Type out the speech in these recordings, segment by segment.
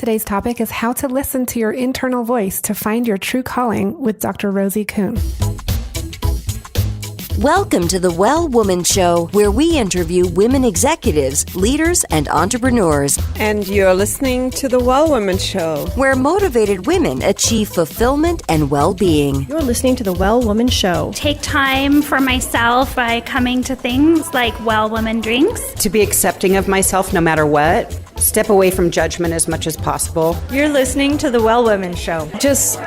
Today's topic is how to listen to your internal voice to find your true calling with Dr. Rosie Kuhn. Welcome to the Well Woman Show, where we interview women executives, leaders, and entrepreneurs. And you're listening to the Well Woman Show, where motivated women achieve fulfillment and well-being. You're listening to the Well Woman Show. Take time for myself by coming to things like Well Woman Drinks. To be accepting of myself no matter what. Step away from judgment as much as possible. You're listening to the Well Woman Show.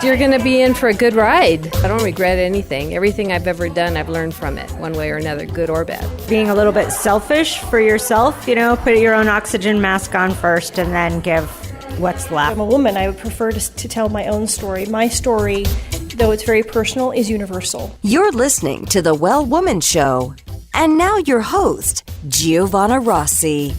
You're going to be in for a good ride. I don't regret anything. Everything I've ever done, I've learned from it, one way or another, good or bad. Being a little bit selfish for yourself, put your own oxygen mask on first and then give what's left. I'm a woman. I would prefer to tell my own story. My story, though it's very personal, is universal. You're listening to the Well Woman Show. And now your host, Giovanna Rossi.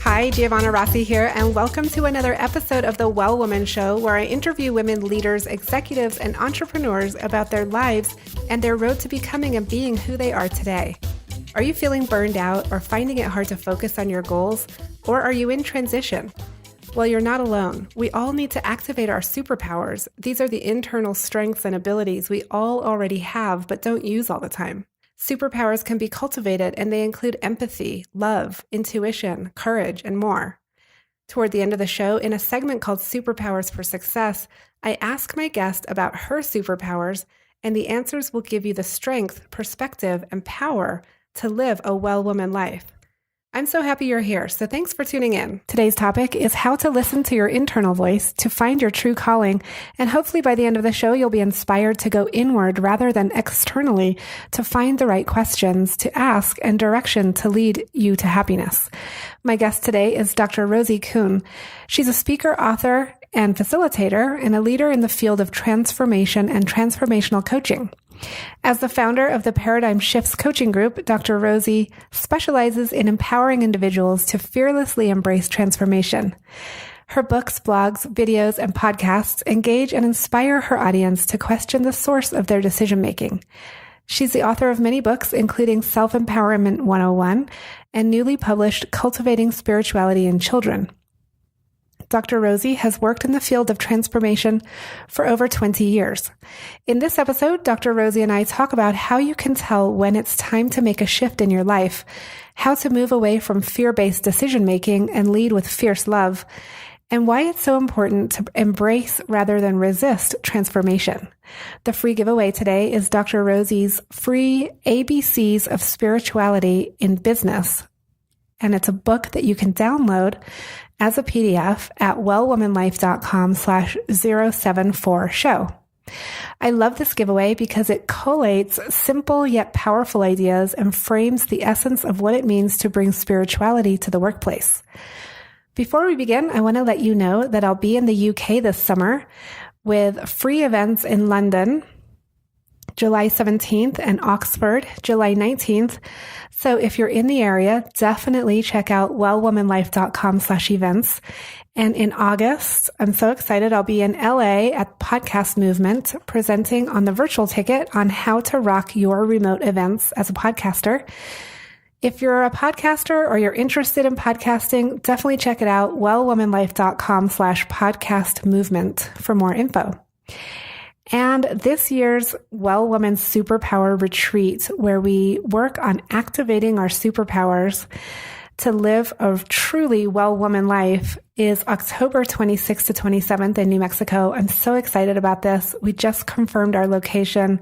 Hi, Giovanna Rossi here, and welcome to another episode of the Well Woman Show, where I interview women leaders, executives, and entrepreneurs about their lives and their road to becoming and being who they are today. Are you feeling burned out or finding it hard to focus on your goals? Or are you in transition? Well, you're not alone. We all need to activate our superpowers. These are the internal strengths and abilities we all already have but don't use all the time. Superpowers can be cultivated, and they include empathy, love, intuition, courage, and more. Toward the end of the show, in a segment called Superpowers for Success, I ask my guest about her superpowers, and the answers will give you the strength, perspective, and power to live a well-woman life. I'm so happy you're here, so thanks for tuning in. Today's topic is how to listen to your internal voice to find your true calling, and hopefully by the end of the show, you'll be inspired to go inward rather than externally to find the right questions to ask and direction to lead you to happiness. My guest today is Dr. Rosie Kuhn. She's a speaker, author, and facilitator, and a leader in the field of transformation and transformational coaching. As the founder of the Paradigm Shifts Coaching Group, Dr. Rosie specializes in empowering individuals to fearlessly embrace transformation. Her books, blogs, videos, and podcasts engage and inspire her audience to question the source of their decision-making. She's the author of many books, including Self-Empowerment 101 and newly published Cultivating Spirituality in Children. Dr. Rosie has worked in the field of transformation for over 20 years. In this episode, Dr. Rosie and I talk about how you can tell when it's time to make a shift in your life, how to move away from fear-based decision-making and lead with fierce love, and why it's so important to embrace rather than resist transformation. The free giveaway today is Dr. Rosie's free ABCs of Spirituality in Business, and it's a book that you can download as a PDF at wellwomanlife.com/074show. I love this giveaway because it collates simple yet powerful ideas and frames the essence of what it means to bring spirituality to the workplace. Before we begin, I want to let you know that I'll be in the UK this summer with free events in London, July 17th, and Oxford, July 19th. So if you're in the area, definitely check out wellwomanlife.com/events. And in August, I'm so excited, I'll be in LA at Podcast Movement presenting on the virtual ticket on how to rock your remote events as a podcaster. If you're a podcaster or you're interested in podcasting, definitely check it out, wellwomanlife.com/podcast movement for more info. And this year's Well Woman Superpower Retreat, where we work on activating our superpowers to live a truly well woman life, is October 26th to 27th in New Mexico. I'm so excited about this. We just confirmed our location,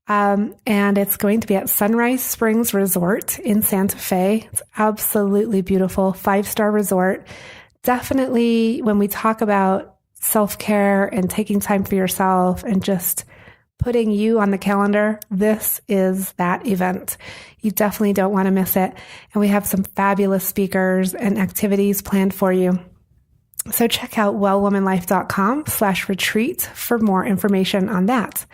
and it's going to be at Sunrise Springs Resort in Santa Fe. It's absolutely beautiful, 5-star resort. Definitely when we talk about self-care and taking time for yourself and just putting you on the calendar, this is that event. You definitely don't want to miss it. And we have some fabulous speakers and activities planned for you. So check out wellwomanlife.com/retreat for more information on that.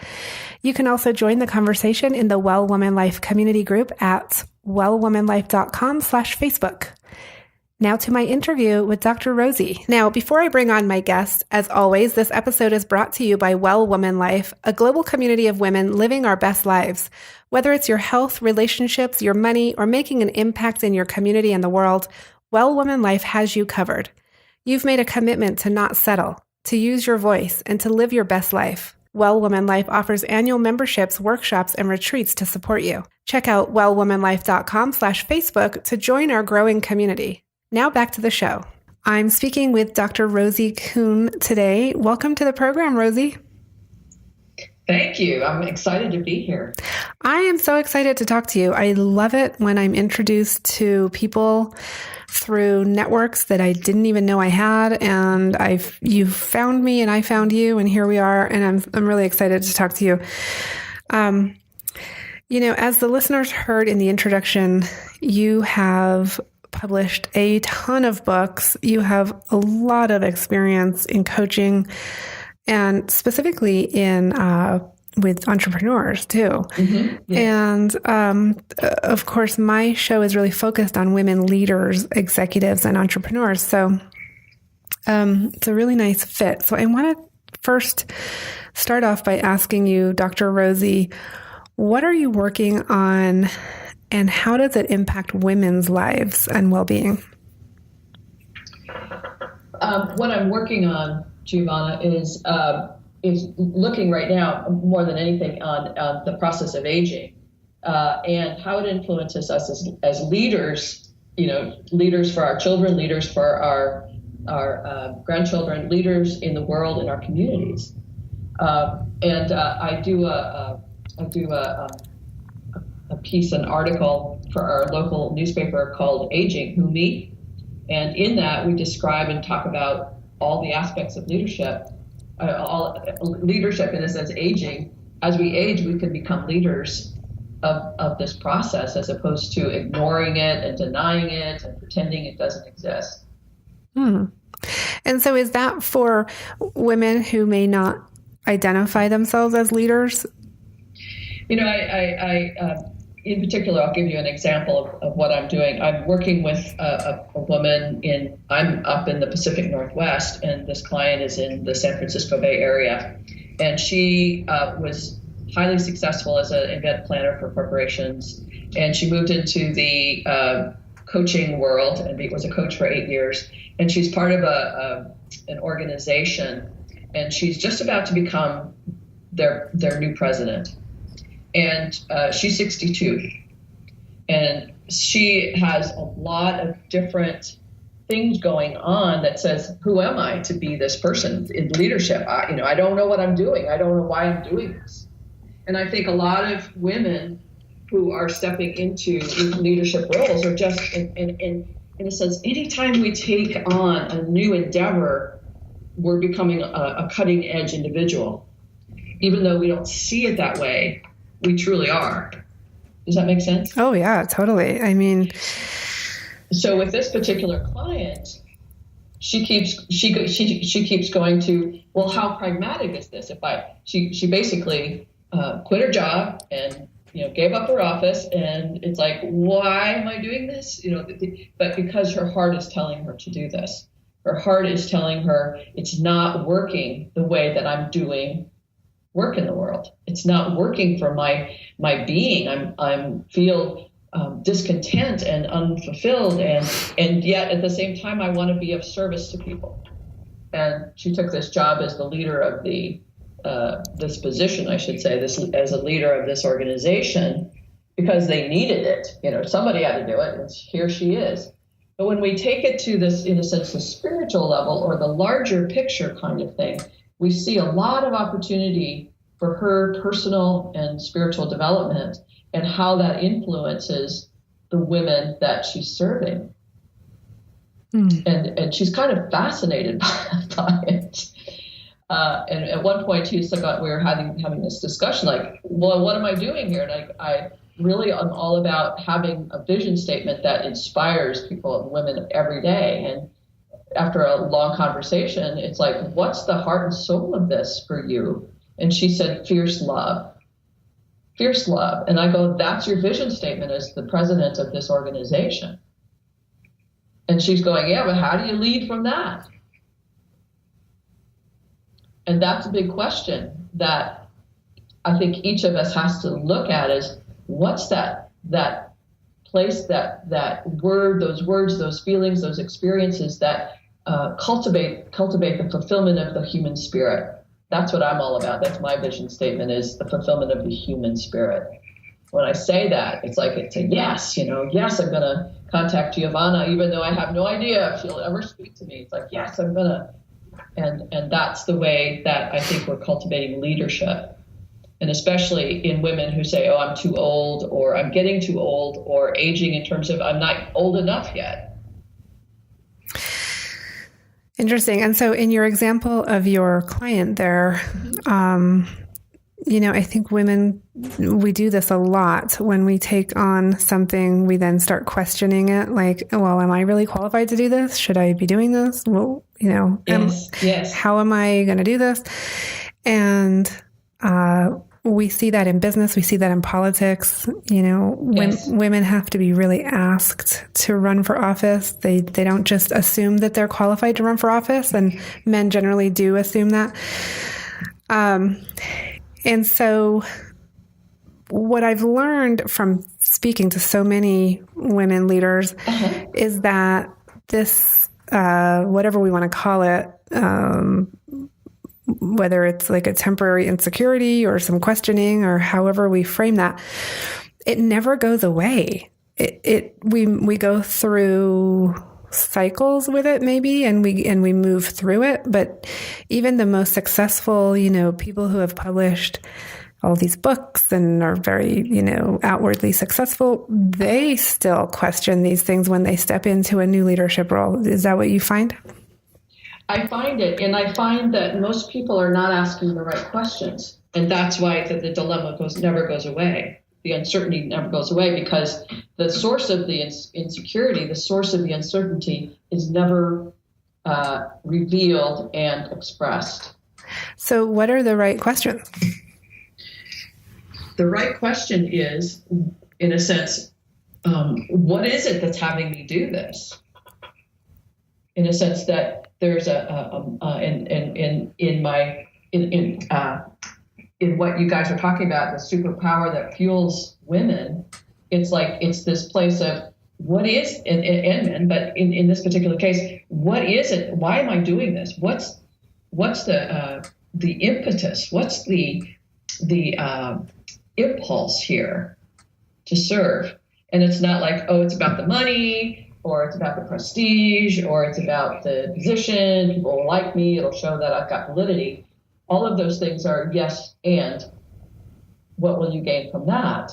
You can also join the conversation in the Well Woman Life community group at wellwomanlife.com/Facebook. Now to my interview with Dr. Rosie. Now, before I bring on my guest, as always, this episode is brought to you by Well Woman Life, a global community of women living our best lives. Whether it's your health, relationships, your money, or making an impact in your community and the world, Well Woman Life has you covered. You've made a commitment to not settle, to use your voice, and to live your best life. Well Woman Life offers annual memberships, workshops, and retreats to support you. Check out wellwomanlife.com/Facebook to join our growing community. Now back to the show. I'm speaking with Dr. Rosie Kuhn today. Welcome to the program, Rosie. Thank you. I'm excited to be here. I am so excited to talk to you. I love it when I'm introduced to people through networks that I didn't even know I had, and you found me and I found you, and here we are, and I'm really excited to talk to you. As the listeners heard in the introduction, you have published a ton of books. You have a lot of experience in coaching, and specifically in with entrepreneurs too. Mm-hmm. Yeah. And of course, my show is really focused on women leaders, executives, and entrepreneurs. So it's a really nice fit. So I want to first start off by asking you, Dr. Rosie, what are you working on, and how does it impact women's lives and well-being? What I'm working on, Giovanna, is looking right now more than anything on the process of aging and how it influences us as leaders. Leaders for our children, leaders for our grandchildren, leaders in the world, in our communities. I do a piece, an article for our local newspaper called Aging, Who Me? And in that we describe and talk about all the aspects of leadership, all leadership in a sense, aging. As we age, we can become leaders of this process as opposed to ignoring it and denying it and pretending it doesn't exist. And so is that for women who may not identify themselves as leaders? In particular, I'll give you an example of what I'm doing. I'm working with a woman I'm up in the Pacific Northwest, and this client is in the San Francisco Bay Area. And she was highly successful as an event planner for corporations. And she moved into the coaching world and was a coach for 8 years. And she's part of an organization, and she's just about to become their new president. And she's 62, and she has a lot of different things going on that says, who am I to be this person in leadership? I don't know what I'm doing. I don't know why I'm doing this. And I think a lot of women who are stepping into leadership roles are just, in a sense, anytime we take on a new endeavor, we're becoming a cutting edge individual. Even though we don't see it that way, we truly are. Does that make sense? Oh yeah, totally. I mean, so with this particular client, she keeps going to, well, how pragmatic is this? She basically quit her job and gave up her office, and it's like, why am I doing this? But because her heart is telling her to do this. Her heart is telling her it's not working the way that I'm doing work in the world. It's not working for my being. I'm feel discontent and unfulfilled, and yet at the same time I want to be of service to people. And she took this job as the leader of this position, I should say, this as a leader of this organization, because they needed it. Somebody had to do it, and here she is. But when we take it to this, in a sense, the spiritual level or the larger picture kind of thing, we see a lot of opportunity for her personal and spiritual development and how that influences the women that she's serving. And she's kind of fascinated by it. And at one point, we were having this discussion, like, well, what am I doing here? And I really am all about having a vision statement that inspires people and women every day. And after a long conversation, it's like, what's the heart and soul of this for you? And she said, fierce love. Fierce love. And I go, that's your vision statement as the president of this organization. And she's going, yeah, but how do you lead from that? And that's a big question that I think each of us has to look at is what's that place, that word, those words, those feelings, those experiences that cultivate the fulfillment of the human spirit. That's what I'm all about. That's my vision statement, is the fulfillment of the human spirit. When I say that, it's like it's a yes, yes, I'm going to contact Giovanna, even though I have no idea if she'll ever speak to me. It's like, yes, I'm going to. And that's the way that I think we're cultivating leadership. And especially in women who say, oh, I'm too old, or I'm getting too old, or aging in terms of I'm not old enough yet. Interesting. And so in your example of your client there, I think women, we do this a lot. When we take on something, we then start questioning it. Like, well, am I really qualified to do this? Should I be doing this? Well, yes. How am I going to do this? And we see that in business. We see that in politics. Women have to be really asked to run for office. They don't just assume that they're qualified to run for office, and men generally do assume that. And so what I've learned from speaking to so many women leaders is that this, whatever we want to call it, whether it's like a temporary insecurity or some questioning or however we frame that, it never goes away. We go through cycles with it maybe, and we move through it. But even the most successful, people who have published all these books and are very, outwardly successful, they still question these things when they step into a new leadership role. Is that what you find? I find it, and I find that most people are not asking the right questions, and that's why the dilemma never goes away. The uncertainty never goes away, because the source of the insecurity, the source of the uncertainty, is never revealed and expressed. So, what are the right questions? The right question is, in a sense, what is it that's having me do this? In a sense that there's in what you guys are talking about, the superpower that fuels women, it's like it's this place of what is, and men, but in this particular case, what is it? Why am I doing this? What's the impetus? What's the impulse here to serve? And it's not like, oh, it's about the money, or it's about the prestige, or it's about the position, people will like me, it'll show that I've got validity. All of those things are yes, and what will you gain from that?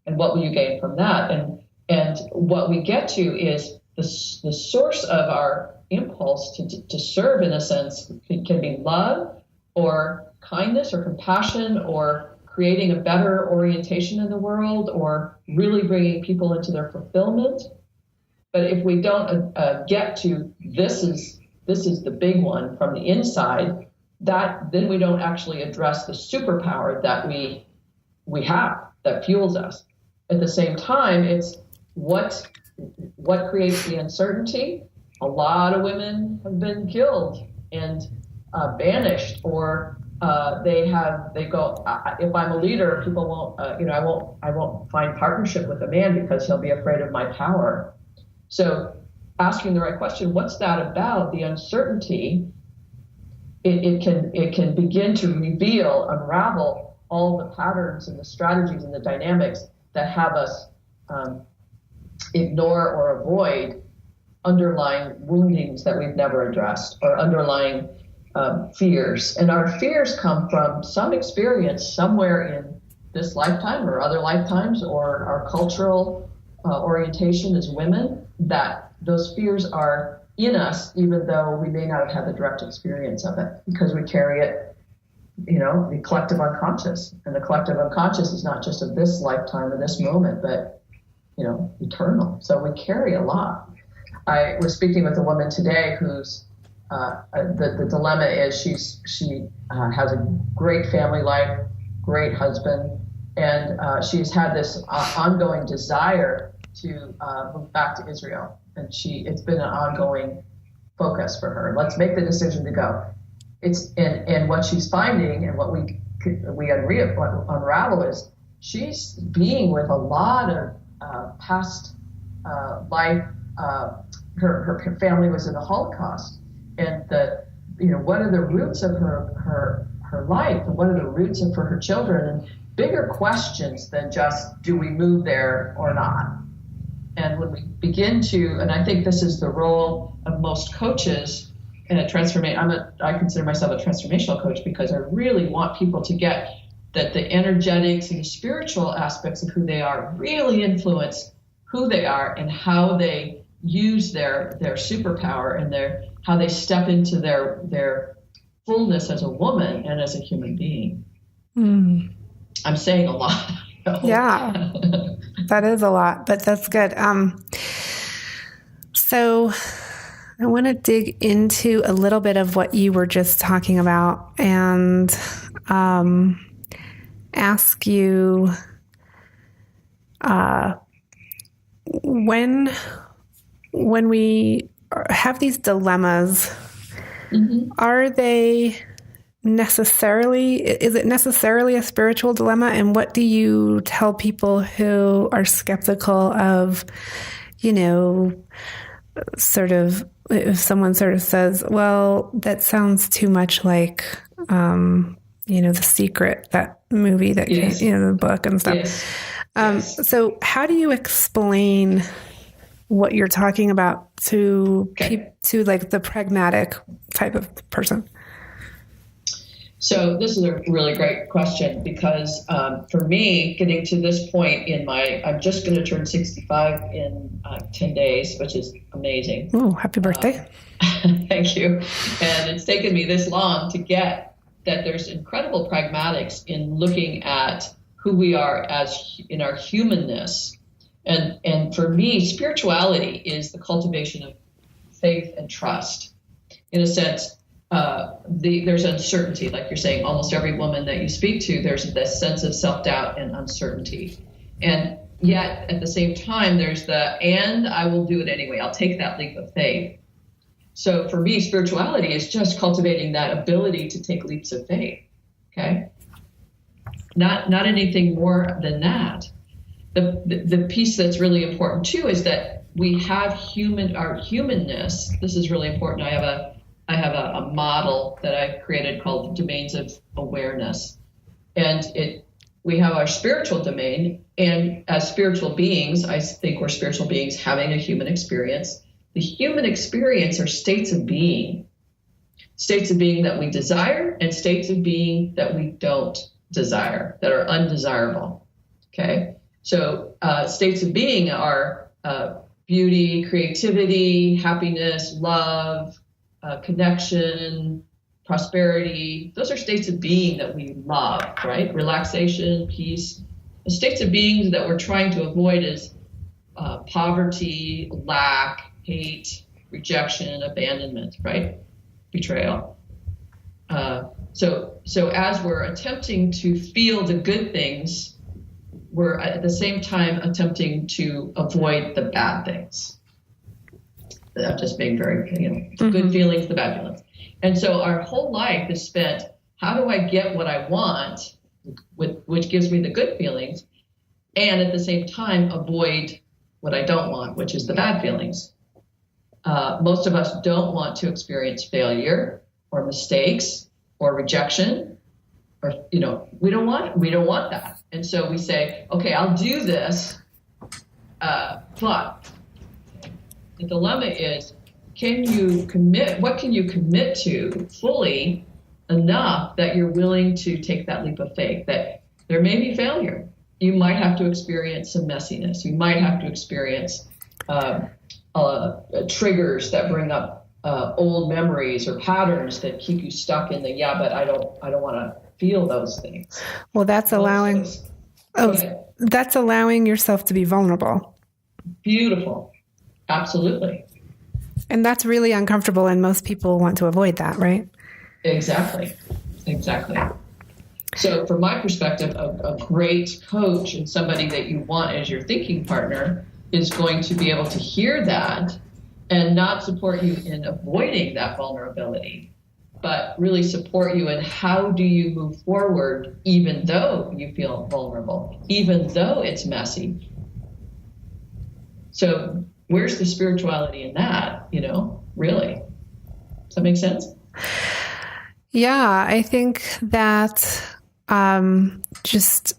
And what will you gain from that? And what we get to is the source of our impulse to serve, in a sense, can be love, or kindness, or compassion, or creating a better orientation in the world, or really bringing people into their fulfillment. But if we don't get to this is the big one from the inside, then we don't actually address the superpower that we have that fuels us. At the same time, it's what creates the uncertainty. A lot of women have been killed and banished, or they go. If I'm a leader, people won't. I won't find partnership with a man because he'll be afraid of my power. So asking the right question, what's that about? The uncertainty, it can begin to unravel all the patterns and the strategies and the dynamics that have us ignore or avoid underlying woundings that we've never addressed, or underlying fears. And our fears come from some experience somewhere in this lifetime or other lifetimes, or our cultural orientation as women, that those fears are in us, even though we may not have had the direct experience of it, because we carry it, the collective unconscious. And the collective unconscious is not just of this lifetime or this moment, but, eternal. So we carry a lot. I was speaking with a woman today who's, the dilemma is she has a great family life, great husband, and she's had this ongoing desire to move back to Israel. and it's been an ongoing focus for her. Let's make the decision to go. And what she's finding, and what we unravel, is she's being with a lot of past life. Her family was in the Holocaust, and what are the roots of her life, and what are the roots of for her children, and bigger questions than just, do we move there or not? And when we begin to, and I think this is the role of most coaches in a transformation. I consider myself a transformational coach, because I really want people to get that the energetics and the spiritual aspects of who they are really influence who they are and how they use their superpower and how they step into their fullness as a woman and as a human being. I'm saying a lot. Yeah, that is a lot, but that's good. So I want to dig into a little bit of what you were just talking about and ask you when we have these dilemmas, are they is it necessarily a spiritual dilemma? And what do you tell people who are skeptical of, sort of, if someone sort of says, well, that sounds too much like, The Secret, that movie that yes. the book and stuff. Yes. So how do you explain what you're talking about to like the pragmatic type of person? So this is a really great question, because for me, getting to this point I'm just going to turn 65 in 10 days, which is amazing. Oh, happy birthday. Thank you. And it's taken me this long to get that there's incredible pragmatics in looking at who we are as in our humanness. And for me, spirituality is the cultivation of faith and trust. In a sense, there's uncertainty, like you're saying. Almost every woman that you speak to, there's this sense of self-doubt and uncertainty. And yet, at the same time, there's and I will do it anyway. I'll take that leap of faith. So for me, spirituality is just cultivating that ability to take leaps of faith. Okay? Not anything more than that. The piece that's really important too is that we have our humanness. This is really important. I have a model that I've created called Domains of Awareness. And we have our spiritual domain, and as spiritual beings, I think we're spiritual beings having a human experience. The human experience are states of being that we desire, and states of being that we don't desire, that are undesirable. Okay? So states of being are beauty, creativity, happiness, love, connection, prosperity. Those are states of being that we love, right? Relaxation, peace. The states of being that we're trying to avoid is poverty, lack, hate, rejection, abandonment, right? Betrayal. So as we're attempting to feel the good things, we're at the same time attempting to avoid the bad things. I'm just being very, the good feelings, the bad feelings. And so our whole life is spent, how do I get what I want, which gives me the good feelings, and at the same time avoid what I don't want, which is the bad feelings. Most of us don't want to experience failure or mistakes or rejection, or we don't want that. And so we say, okay, I'll do this, but the dilemma is, what can you commit to fully enough that you're willing to take that leap of faith, that there may be failure. You might have to experience some messiness. You might have to experience triggers that bring up old memories or patterns that keep you stuck in but I don't want to feel those things. Well, that's allowing yourself to be vulnerable. Beautiful. Absolutely. And that's really uncomfortable, and most people want to avoid that, right? Exactly. So from my perspective, a great coach and somebody that you want as your thinking partner is going to be able to hear that and not support you in avoiding that vulnerability, but really support you in how do you move forward even though you feel vulnerable, even though it's messy. So where's the spirituality in that, really? Does that make sense? Yeah, I think that just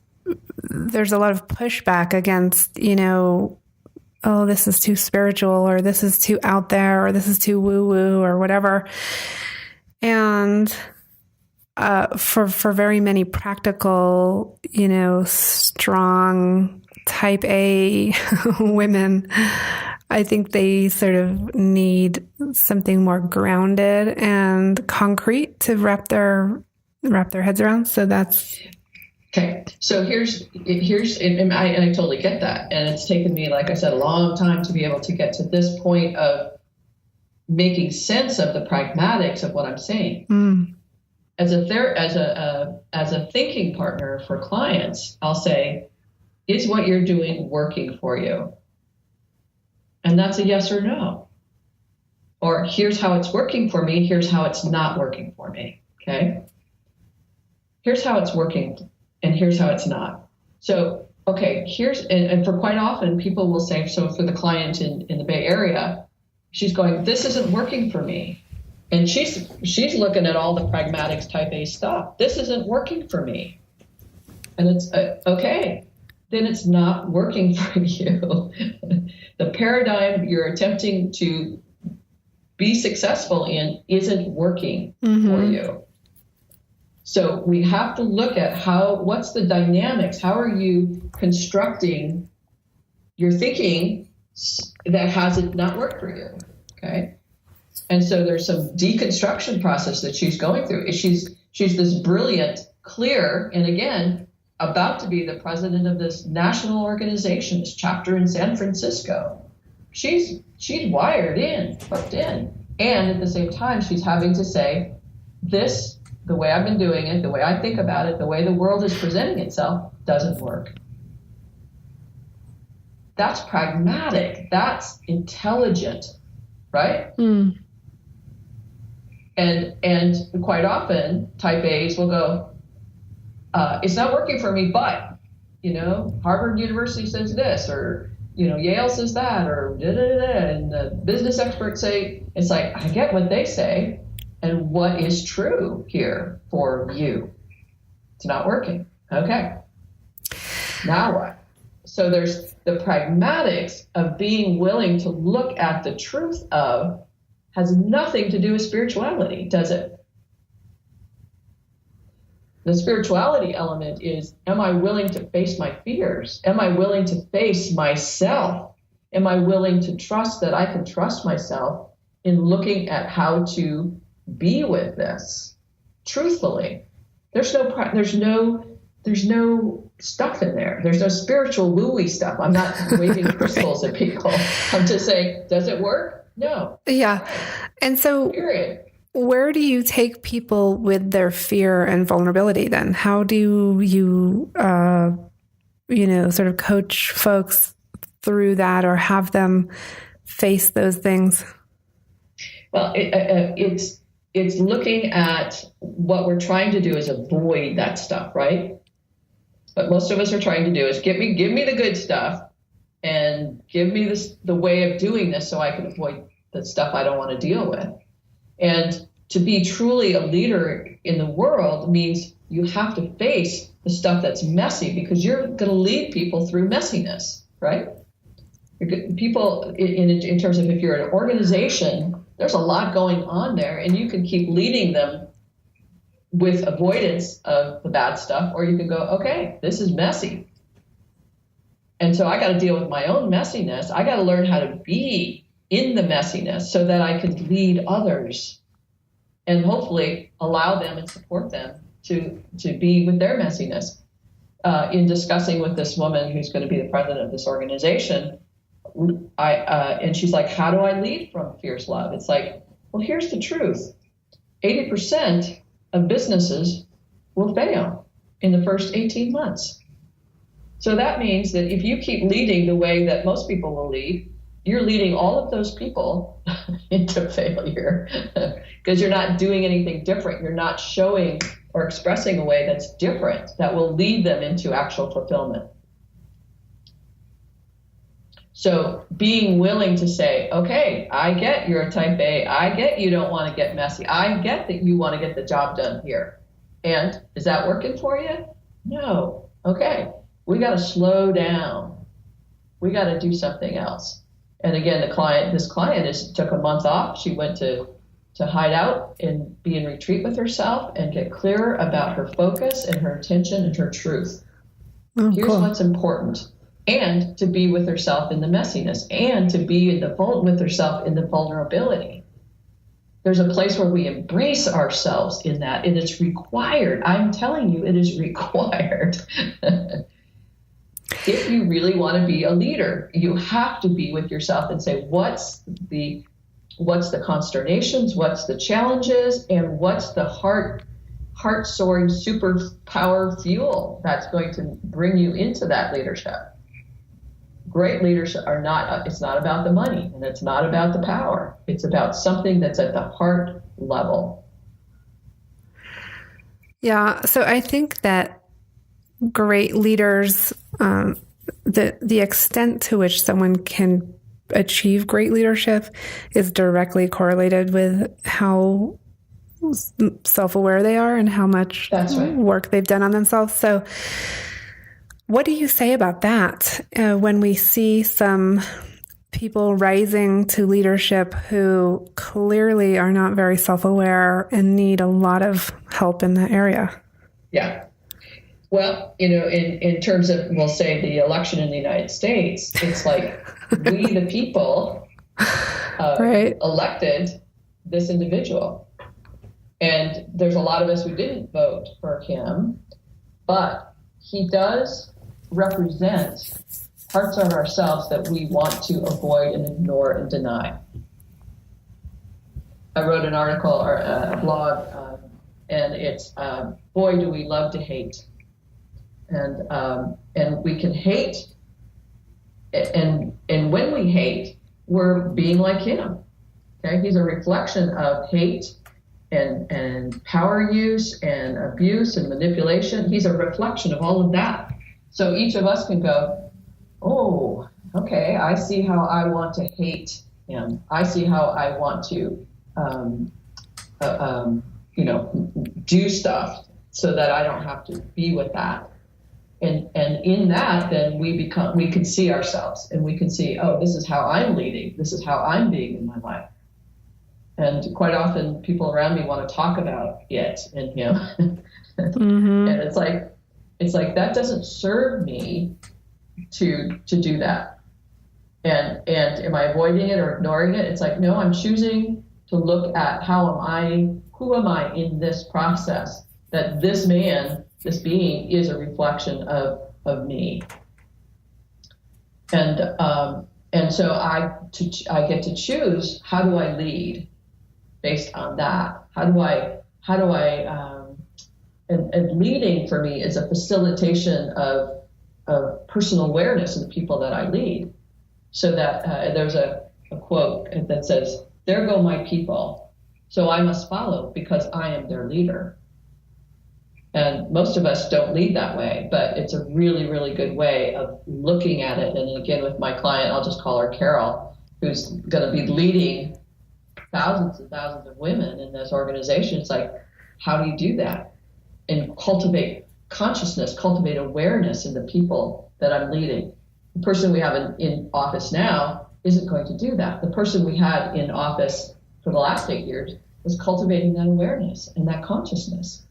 there's a lot of pushback against, oh, this is too spiritual, or this is too out there, or this is too woo-woo, or whatever. And for very many practical, strong type A women, I think they sort of need something more grounded and concrete to wrap their heads around. So that's okay. So here's, and I totally get that, and it's taken me, like I said, a long time to be able to get to this point of making sense of the pragmatics of what I'm saying. As a thinking partner for clients, I'll say, is what you're doing working for you? And that's a yes or no. Or here's how it's working for me. Here's how it's not working for me. Okay. Here's how it's working and here's how it's not. So, okay, and for quite often people will say, so for the client in the Bay Area, she's going, this isn't working for me. And she's looking at all the pragmatics type A stuff. This isn't working for me. And it's okay, then it's not working for you. The paradigm you're attempting to be successful in isn't working for you. So we have to look at what's the dynamics? How are you constructing your thinking that has it not worked for you? Okay. And so there's some deconstruction process that she's going through. She's this brilliant, clear, and again, about to be the president of this national organization, this chapter in San Francisco. She's wired in, hooked in. And at the same time, she's having to say, this, the way I've been doing it, the way I think about it, the way the world is presenting itself, doesn't work. That's pragmatic. That's intelligent, right? And quite often, type A's will go, it's not working for me, but, Harvard University says this, or, Yale says that, or da-da-da-da, and the business experts say, it's like, I get what they say, and what is true here for you? It's not working. Okay. Now what? So there's the pragmatics of being willing to look at the truth of has nothing to do with spirituality, does it? The spirituality element is, am I willing to face my fears? Am I willing to face myself? Am I willing to trust that I can trust myself in looking at how to be with this truthfully? There's no stuff in there. There's no spiritual woo-y stuff. I'm not waving crystals at people. I'm just saying, does it work? No. Yeah. And so period. Where do you take people with their fear and vulnerability then? How do you, sort of coach folks through that or have them face those things? Well, it's looking at what we're trying to do is avoid that stuff, right? What most of us are trying to do is give me the good stuff and give me the way of doing this so I can avoid the stuff I don't want to deal with. And to be truly a leader in the world means you have to face the stuff that's messy because you're going to lead people through messiness, right? People, in terms of if you're an organization, there's a lot going on there, and you can keep leading them with avoidance of the bad stuff, or you can go, okay, this is messy. And so I got to deal with my own messiness. I got to learn how to be in the messiness so that I can lead others and hopefully allow them and support them to be with their messiness. In discussing with this woman who's going to be the president of this organization, and she's like, how do I lead from fierce love? It's like, well, here's the truth. 80% of businesses will fail in the first 18 months. So that means that if you keep leading the way that most people will lead, you're leading all of those people into failure because you're not doing anything different. You're not showing or expressing a way that's different that will lead them into actual fulfillment. So being willing to say, okay, I get you're a type A. I get you don't want to get messy. I get that you want to get the job done here. And is that working for you? No. Okay. We got to slow down. We got to do something else. And again, this client took a month off. She went to hide out and be in retreat with herself and get clearer about her focus and her intention and her truth. Oh, here's cool. What's important. And to be with herself in the messiness, and to be with herself in the vulnerability. There's a place where we embrace ourselves in that, and it's required. I'm telling you, it is required. If you really want to be a leader, you have to be with yourself and say, what's the consternations, what's the challenges, and what's the heart-soaring superpower fuel that's going to bring you into that leadership. Great leaders it's not about the money, and it's not about the power. It's about something that's at the heart level. Yeah, so I think that great leaders, the extent to which someone can achieve great leadership is directly correlated with how self-aware they are and how much work they've done on themselves. So what do you say about that when we see some people rising to leadership who clearly are not very self-aware and need a lot of help in that area? Yeah. Well, in terms of, we'll say, the election in the United States, it's like we, the people, elected this individual. And there's a lot of us who didn't vote for him, but he does represent parts of ourselves that we want to avoid and ignore and deny. I wrote an article or a blog, and it's "Boy, Do We Love to Hate," and we can hate, and when we hate, we're being like him. Okay, he's a reflection of hate and power use and abuse and manipulation. He's a reflection of all of that. So each of us can go, oh, okay, I see how I want to hate him. I see how I want to, do stuff so that I don't have to be with that. And in that, then we can see ourselves, and we can see, oh, this is how I'm leading. This is how I'm being in my life. And quite often people around me want to talk about it and him. Mm-hmm. And it's like that doesn't serve me to do that. And am I avoiding it or ignoring it? It's like, no, I'm choosing to look at who am I in this process, that this being is a reflection of me. And so I get to choose, how do I lead based on that? How do I and leading for me is a facilitation of personal awareness of the people that I lead. So that there's a quote that says, "There go my people, so I must follow because I am their leader." And most of us don't lead that way, but it's a really, really good way of looking at it. And again, with my client, I'll just call her Carol, who's going to be leading thousands and thousands of women in this organization. It's like, how do you do that? And cultivate consciousness, cultivate awareness in the people that I'm leading. The person we have in office now isn't going to do that. The person we had in office for the last 8 years was cultivating that awareness and that consciousness.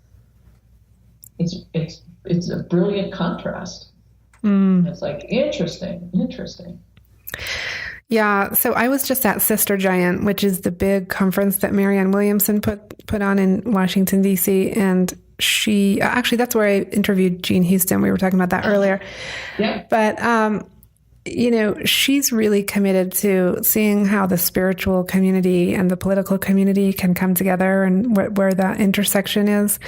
It's a brilliant contrast. It's like, interesting. Yeah, so I was just at Sister Giant, which is the big conference that Marianne Williamson put on in Washington, D.C., and she actually, that's where I interviewed Jean Houston. We were talking about that earlier. Yeah. But, she's really committed to seeing how the spiritual community and the political community can come together and where that intersection is.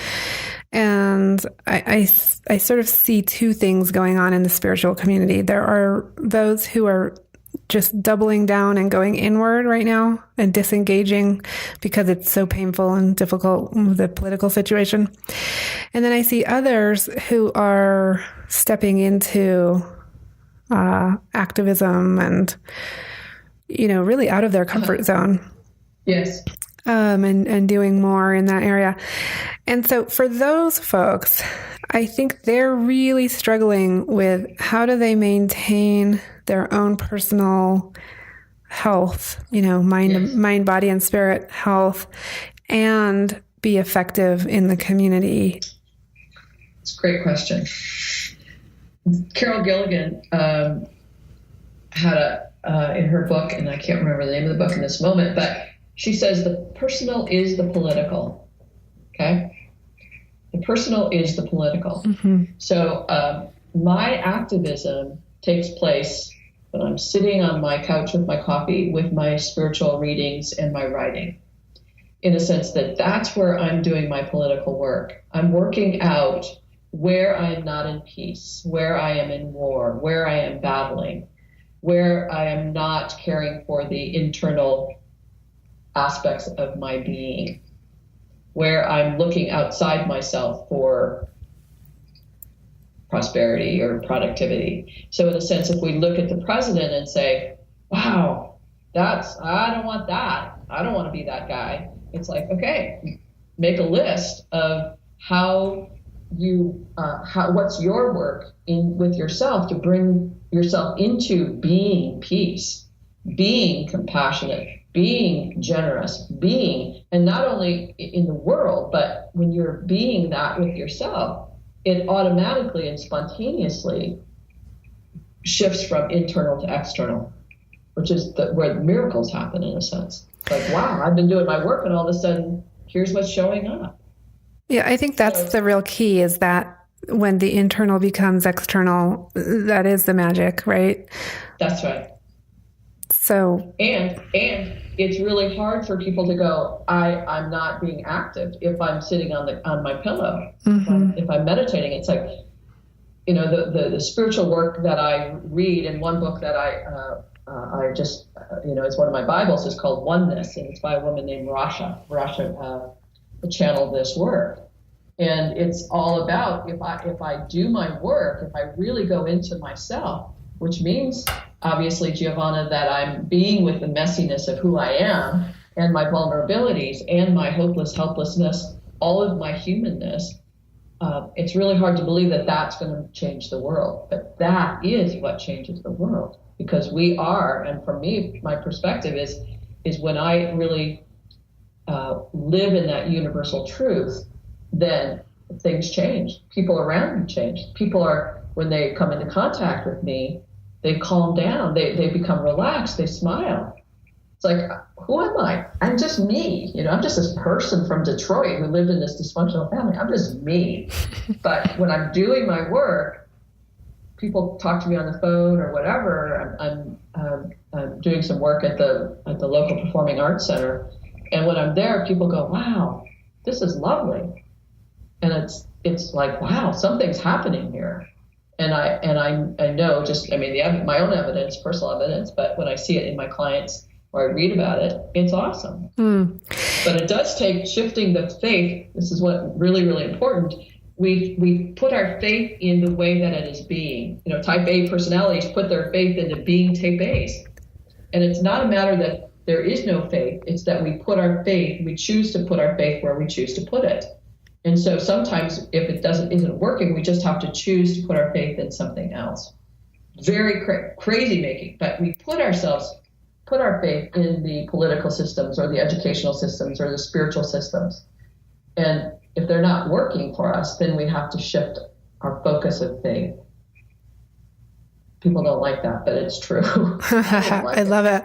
And I sort of see two things going on in the spiritual community. There are those who are just doubling down and going inward right now and disengaging because it's so painful and difficult with the political situation. And then I see others who are stepping into activism and, really out of their comfort zone. Yes. And doing more in that area. And so for those folks, I think they're really struggling with how do they maintain their own personal health, mind, body, and spirit health, and be effective in the community? It's a great question. Carol Gilligan had in her book, and I can't remember the name of the book in this moment, but she says the personal is the political. Okay? The personal is the political. Mm-hmm. So my activism takes place when I'm sitting on my couch with my coffee, with my spiritual readings and my writing, in a sense that that's where I'm doing my political work. I'm working out where I am not in peace, where I am in war, where I am battling, where I am not caring for the internal aspects of my being, where I'm looking outside myself for prosperity or productivity. So in a sense, if we look at the president and say, wow, I don't want that. I don't want to be that guy. It's like, okay, make a list of what's your work with yourself to bring yourself into being peace, being compassionate, being generous, and not only in the world, but when you're being that with yourself, it automatically and spontaneously shifts from internal to external, which is where miracles happen in a sense. Like, wow, I've been doing my work and all of a sudden, here's what's showing up. Yeah, I think that's the real key, is that when the internal becomes external, that is the magic, right? That's right. So, and it's really hard for people to go, I'm not being active if I'm sitting on my pillow. Mm-hmm. If I'm meditating, it's like, the spiritual work that I read in one book that I just, it's one of my Bibles, is called Oneness, and it's by a woman named Rasha channeled this work. And it's all about if I do my work, if I really go into myself, which means obviously, Giovanna, that I'm being with the messiness of who I am and my vulnerabilities and my helplessness, all of my humanness. It's really hard to believe that that's going to change the world, but that is what changes the world, because we are, and for me, my perspective is when I really live in that universal truth, then things change. People around me change. People are, when they come into contact with me, they calm down, they become relaxed, they smile. It's like, who am I? I'm just me. I'm just this person from Detroit who lived in this dysfunctional family. I'm just me. But when I'm doing my work, people talk to me on the phone or whatever. I'm doing some work at the local performing arts center. And when I'm there, people go, wow, this is lovely. And it's like, wow, something's happening here. And I know my own evidence, personal evidence, but when I see it in my clients or I read about it, it's awesome. Mm. But it does take shifting the faith. This is what really, really important. We put our faith in the way that it is being. Type A personalities put their faith into being type A's. And it's not a matter that there is no faith. It's that we choose to put our faith where we choose to put it. And so sometimes if it isn't working, we just have to choose to put our faith in something else. Very crazy making, but we put our faith in the political systems or the educational systems or the spiritual systems. And if they're not working for us, then we have to shift our focus of faith. People don't like that, but it's true. I love it.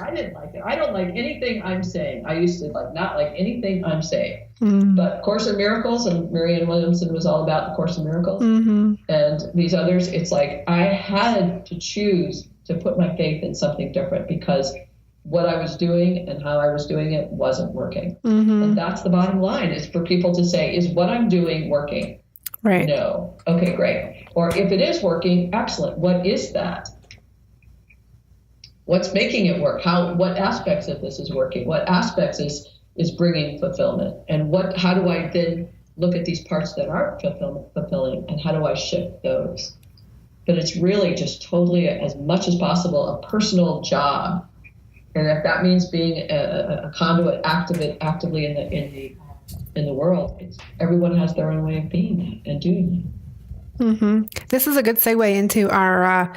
I didn't like it. I don't like anything I'm saying. I used to not like anything I'm saying. Mm. But Course in Miracles, and Marianne Williamson was all about the Course in Miracles. Mm-hmm. And these others, it's like I had to choose to put my faith in something different because what I was doing and how I was doing it wasn't working. Mm-hmm. And that's the bottom line, is for people to say, is what I'm doing working? Right. No. Okay, great. Or if it is working, excellent. What is that? What's making it work? What aspects of this is working? What aspects is bringing fulfillment? And how do I then look at these parts that aren't fulfilling, and how do I shift those? But it's really just totally, as much as possible, a personal job. And if that means being a conduit actively in the world, everyone has their own way of being that and doing that. Mm-hmm. This is a good segue into our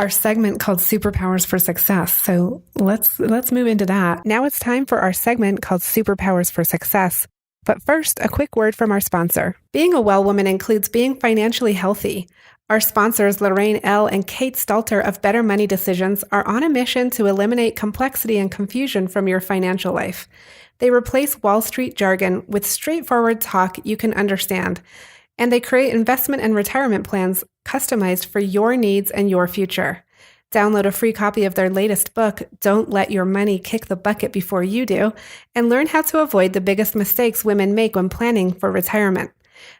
segment called Superpowers for Success. So let's move into that. Now it's time for our segment called Superpowers for Success. But first, a quick word from our sponsor. Being a well woman includes being financially healthy. Our sponsors, Lorraine L. and Kate Stalter of Better Money Decisions, are on a mission to eliminate complexity and confusion from your financial life. They replace Wall Street jargon with straightforward talk you can understand, and they create investment and retirement plans customized for your needs and your future. Download a free copy of their latest book, Don't Let Your Money Kick the Bucket Before You Do, and learn how to avoid the biggest mistakes women make when planning for retirement.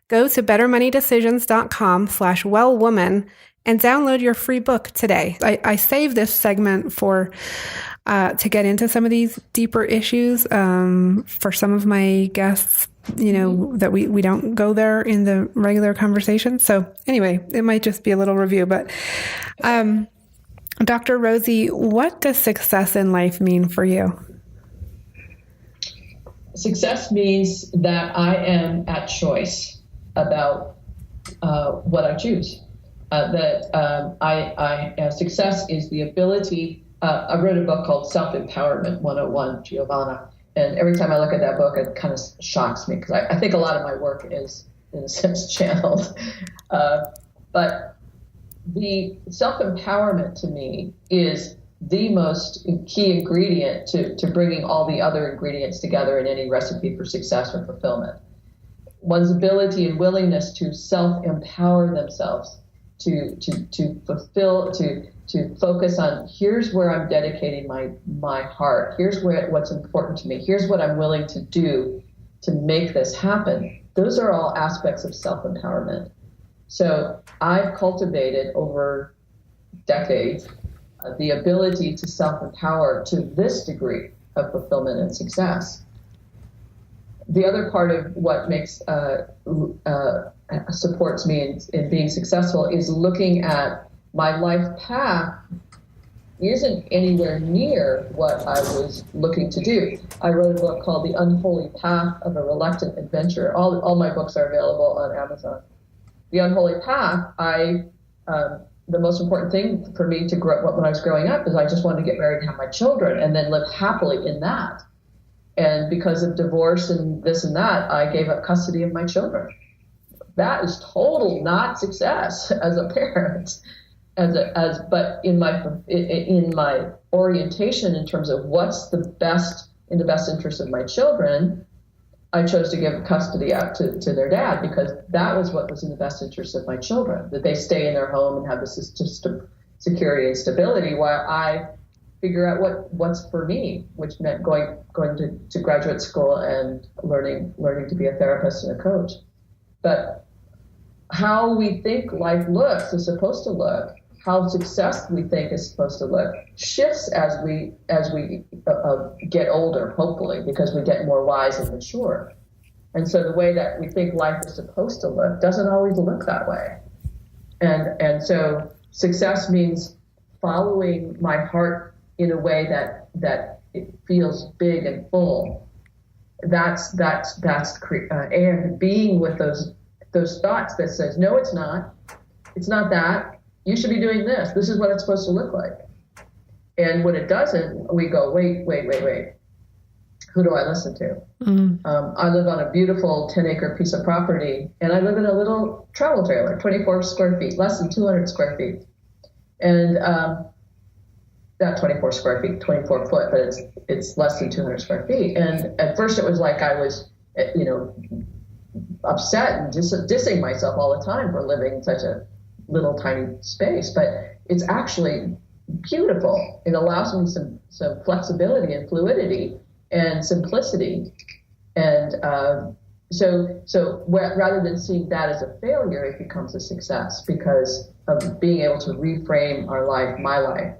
Go to bettermoneydecisions.com/wellwoman and download your free book today. I save this segment to get into some of these deeper issues for some of my guests, that we don't go there in the regular conversation. So anyway, it might just be a little review, but Dr. Rosie, what does success in life mean for you? Success means that I am at choice about what I choose. Success is the ability. I wrote a book called Self-Empowerment 101, Giovanna, and every time I look at that book, it kind of shocks me because I think a lot of my work is, in a sense, channeled. But the self-empowerment to me is the most key ingredient to bringing all the other ingredients together in any recipe for success or fulfillment. One's ability and willingness to self-empower themselves, to fulfill, to focus on, here's where I'm dedicating my heart, here's what's important to me, here's what I'm willing to do to make this happen. Those are all aspects of self-empowerment. So I've cultivated over decades the ability to self-empower to this degree of fulfillment and success. The other part of what supports me in being successful is looking at my life path isn't anywhere near what I was looking to do. I wrote a book called The Unholy Path of a Reluctant Adventurer. All my books are available on Amazon. The Unholy Path, the most important thing for me to grow when I was growing up is I just wanted to get married and have my children and then live happily in that. And because of divorce and this and that, I gave up custody of my children. That is total not success as a parent. But in my orientation in terms of what's in the best interest of my children, I chose to give custody out to their dad because that was what was in the best interest of my children, that they stay in their home and have the security and stability while I figure out what's for me, which meant going to graduate school and learning to be a therapist and a coach. But how we think life looks is supposed to look, how success we think is supposed to look, shifts as we get older, hopefully, because we get more wise and mature. And so the way that we think life is supposed to look doesn't always look that way. And so success means following my heart in a way that it feels big and full. That's and being with those thoughts that says, no, it's not that. You should be doing this. This is what it's supposed to look like. And when it doesn't, we go, wait. Who do I listen to? Mm-hmm. I live on a beautiful 10-acre piece of property, and I live in a little travel trailer, 24 square feet, less than 200 square feet. And not 24 square feet, 24 foot, but it's less than 200 square feet. And at first it was like I was, upset and dissing myself all the time for living in such a little tiny space, but it's actually beautiful. It allows me some flexibility and fluidity and simplicity. And so rather than seeing that as a failure, it becomes a success because of being able to reframe our life, my life,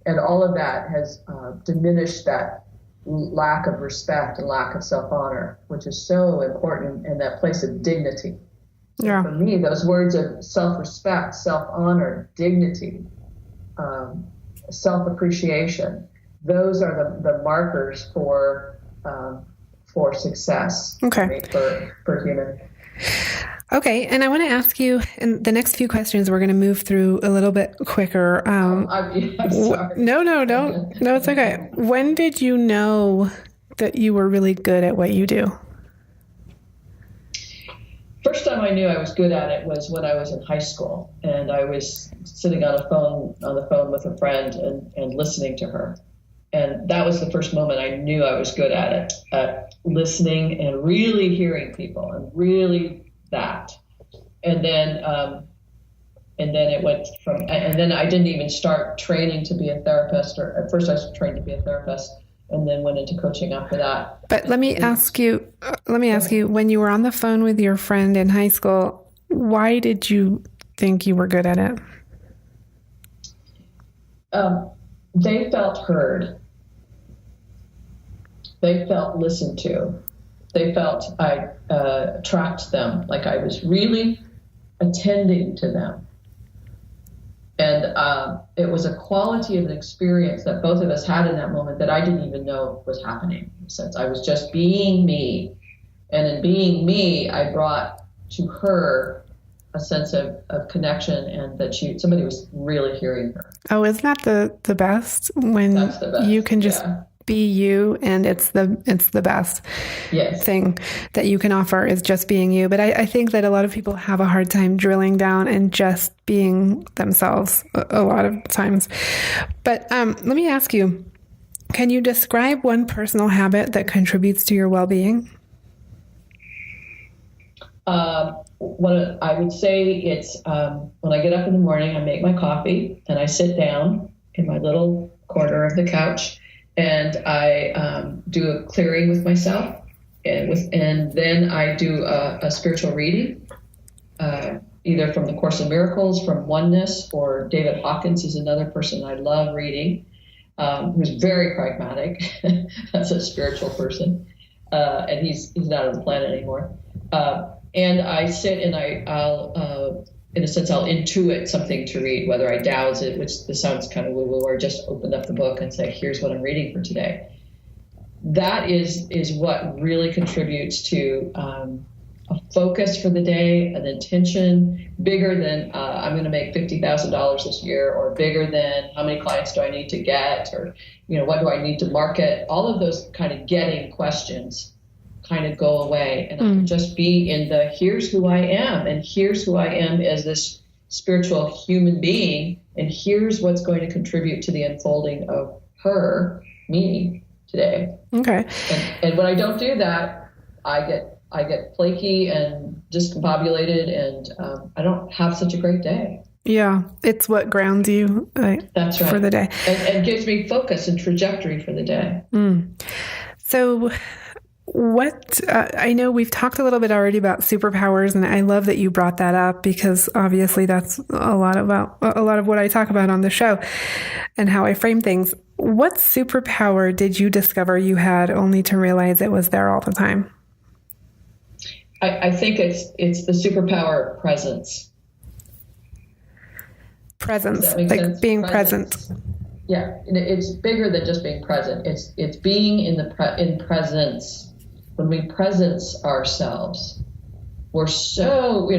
And all of that has diminished that lack of respect and lack of self-honor, which is so important, in that place of dignity. Yeah. For me, those words of self-respect, self-honor, dignity, self-appreciation, those are the markers for success. Okay. For human. Okay, and I want to ask you, in the next few questions, we're going to move through a little bit quicker. I'm sorry. No, it's okay. When did you know that you were really good at what you do? First time I knew I was good at it was when I was in high school, and I was sitting on the phone with a friend and listening to her. And that was the first moment I knew I was good at it, at listening and really hearing people, and really that. And then it went from, and then I didn't even start training to be a therapist, or at first I was trained to be a therapist and then went into coaching after that. But let me ask you, when you were on the phone with your friend in high school, why did you think you were good at it? They felt heard. They felt listened to. They felt I tracked them, like I was really attending to them. And it was a quality of an experience that both of us had in that moment that I didn't even know was happening, since I was just being me. And in being me, I brought to her a sense of connection, and that somebody was really hearing her. Oh, isn't that the best? When That's the best. You can just be you, and it's the best thing that you can offer is just being you. But I think that a lot of people have a hard time drilling down and just being themselves a lot of times. But let me ask you, can you describe one personal habit that contributes to your well-being? What I would say, it's when I get up in the morning, I make my coffee and I sit down in my little corner of the couch, and I do a clearing with myself, and then I do a spiritual reading, either from the Course in Miracles, from Oneness, or David Hawkins is another person I love reading, who's very pragmatic. That's a spiritual person, and he's not on the planet anymore. And I sit and I'll in a sense, I'll intuit something to read, whether I douse it, which this sounds kind of woo-woo, or just open up the book and say, here's what I'm reading for today. That is what really contributes to a focus for the day, an intention bigger than I'm going to make $50,000 this year, or bigger than how many clients do I need to get, or what do I need to market. All of those kind of getting questions kind of go away, and I can just be in the here's who I am, and here's who I am as this spiritual human being, and here's what's going to contribute to the unfolding of me today. Okay. And when I don't do that, I get flaky and discombobulated, and I don't have such a great day. Yeah, it's what grounds you. That's right. For the day, and gives me focus and trajectory for the day. So. I know we've talked a little bit already about superpowers, and I love that you brought that up, because obviously that's a lot of what I talk about on the show and how I frame things. What superpower did you discover you had only to realize it was there all the time? I think it's the superpower of presence. Presence, like sense? Being present. Yeah, it's bigger than just being present. It's being in presence. When we presence ourselves, we're so we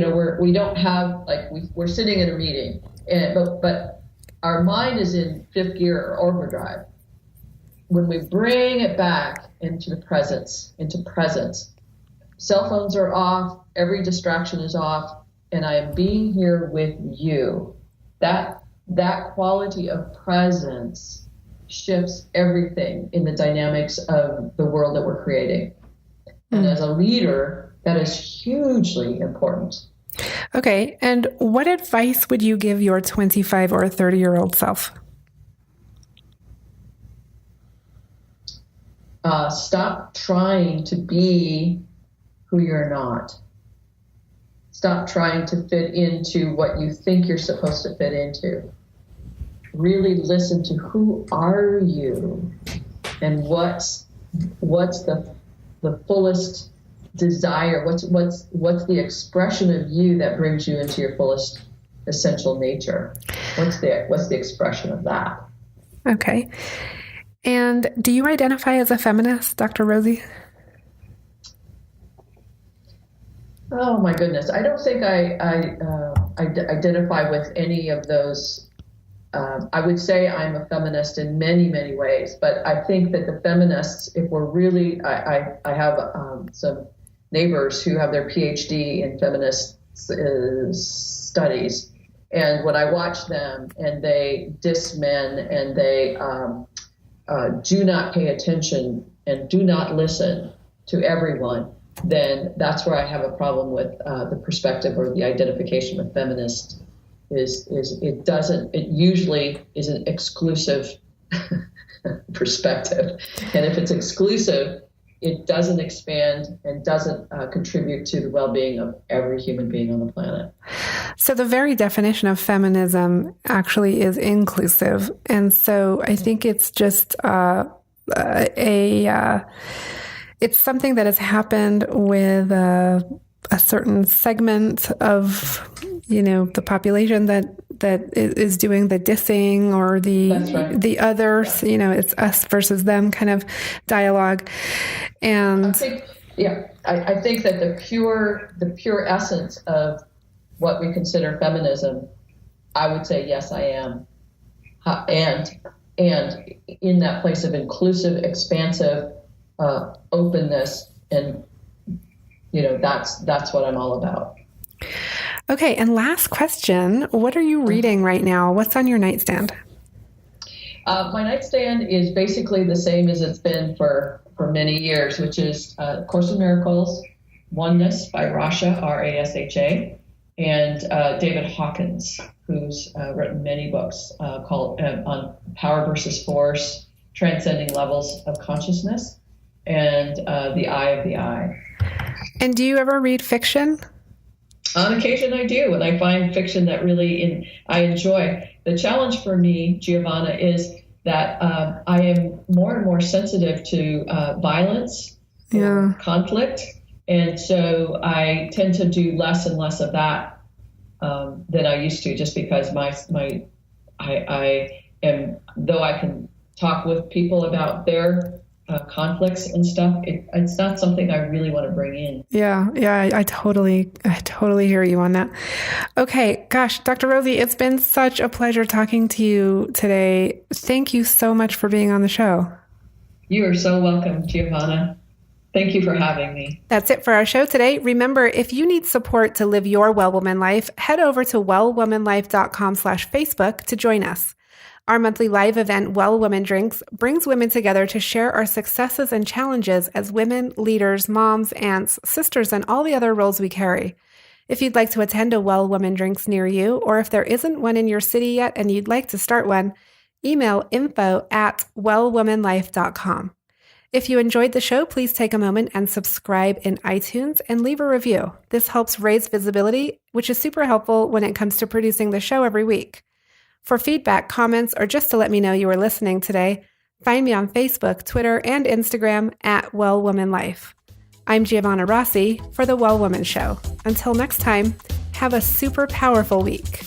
don't have, like, we're sitting in a meeting, but our mind is in fifth gear or overdrive. When we bring it back into presence, cell phones are off, every distraction is off, and I am being here with you. That quality of presence shifts everything in the dynamics of the world that we're creating. And as a leader, that is hugely important. Okay. And what advice would you give your 25 or 30-year-old self? Stop trying to be who you're not. Stop trying to fit into what you think you're supposed to fit into. really listen to who are you and what's the fullest desire, what's the expression of you that brings you into your fullest essential nature. What's the expression of that? Okay. And do you identify as a feminist, Dr. Rosie? Oh my goodness. I don't think I identify with any of those. I would say I'm a feminist in many, many ways, but I think that the feminists, if we're really, I have some neighbors who have their PhD in feminist studies. And when I watch them and they diss men and they do not pay attention and do not listen to everyone, then that's where I have a problem with the perspective or the identification with feminist is it usually is an exclusive perspective. And if it's exclusive, it doesn't expand and doesn't contribute to the well-being of every human being on the planet. So the very definition of feminism actually is inclusive. And so I think it's just it's something that has happened with a certain segment of, the population that is doing the dissing or the others, it's us versus them kind of dialogue. And I think that the pure essence of what we consider feminism, I would say, yes, I am. And in that place of inclusive, expansive openness, and that's what I'm all about. Okay, and last question, what are you reading right now? What's on your nightstand? My nightstand is basically the same as it's been for many years, which is Course in Miracles, Oneness by Rasha, Rasha, and David Hawkins, who's written many books called on Power versus Force, Transcending Levels of Consciousness, and The Eye of the I. And do you ever read fiction? On occasion I do, and I find fiction that really I enjoy. The challenge for me, Giovanna, is that I am more and more sensitive to violence, conflict, and so I tend to do less and less of that than I used to, just because I am, though I can talk with people about their conflicts and stuff, it's not something I really want to bring in. Yeah, I totally hear you on that. Okay, gosh, Dr. Rosie, it's been such a pleasure talking to you today. Thank you so much for being on the show. You are so welcome, Giovanna. Thank you for having me. That's it for our show today. Remember, if you need support to live your Well Woman life, head over to wellwomanlife.com/Facebook to join us. Our monthly live event, Well Woman Drinks, brings women together to share our successes and challenges as women, leaders, moms, aunts, sisters, and all the other roles we carry. If you'd like to attend a Well Woman Drinks near you, or if there isn't one in your city yet and you'd like to start one, email info@wellwomanlife.com. If you enjoyed the show, please take a moment and subscribe in iTunes and leave a review. This helps raise visibility, which is super helpful when it comes to producing the show every week. For feedback, comments, or just to let me know you were listening today, find me on Facebook, Twitter, and Instagram @WellWomanLife. I'm Giovanna Rossi for The Well Woman Show. Until next time, have a super powerful week.